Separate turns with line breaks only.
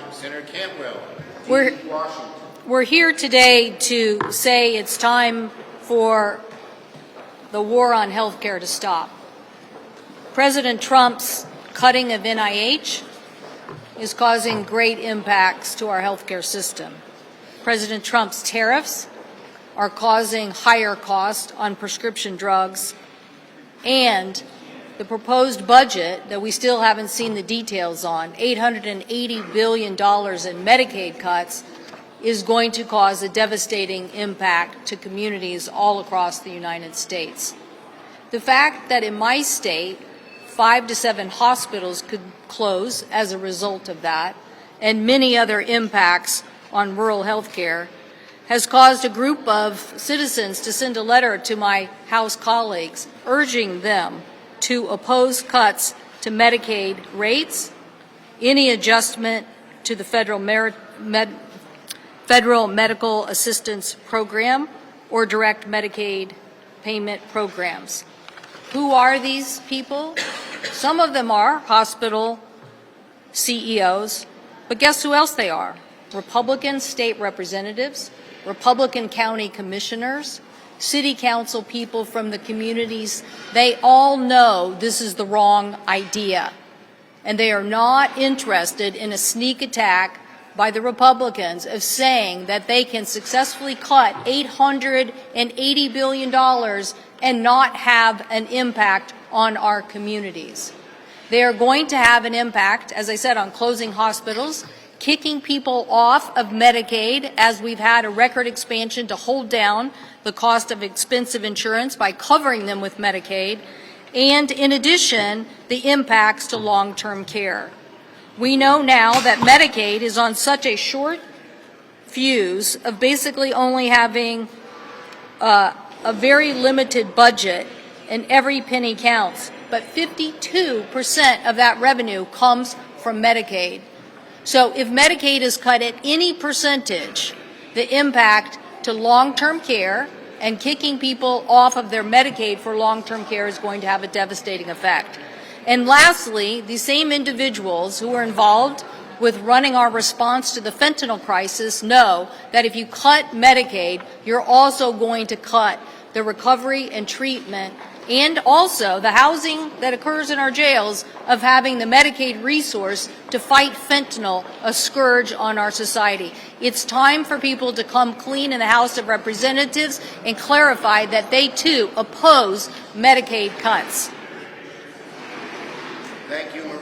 time. Senator Cantwell, Washington.
We're here today to say it's time for the war on health care to stop. President Trump's cutting of NIH is causing great impacts to our health care system. President Trump's tariffs are causing higher costs on prescription drugs, and the proposed budget that we still haven't seen the details on, $880 billion in Medicaid cuts, is going to cause a devastating impact to communities all across the United States. The fact that in my state, 5 to 7 hospitals could close as a result of that, and many other impacts on rural health care, has caused a group of citizens to send a letter to my House colleagues urging them to oppose cuts to Medicaid rates, any adjustment to the federal medical assistance program, or direct Medicaid payment programs. Who are these people? Some of them are hospital CEOs, but guess who else they are? Republican state representatives, Republican county commissioners, city council people from the communities. They all know this is the wrong idea, and they are not interested in a sneak attack by the Republicans of saying that they can successfully cut $880 billion and not have an impact on our communities. They are going to have an impact, as I said, on closing hospitals, kicking people off of Medicaid, as we've had a record expansion to hold down the cost of expensive insurance by covering them with Medicaid, and in addition, the impacts to long-term care. We know now that Medicaid is on such a short fuse of basically only having a very limited budget, and every penny counts, but 52% of that revenue comes from Medicaid. So if Medicaid is cut at any percentage, the impact to long-term care and kicking people off of their Medicaid for long-term care is going to have a devastating effect. And lastly, the same individuals who are involved with running our response to the fentanyl crisis know that if you cut Medicaid, you're also going to cut the recovery and treatment and also the housing that occurs in our jails of having the Medicaid resource to fight fentanyl, a scourge on our society. It's time for people to come clean in the House of Representatives and clarify that they too oppose Medicaid cuts.
Thank you.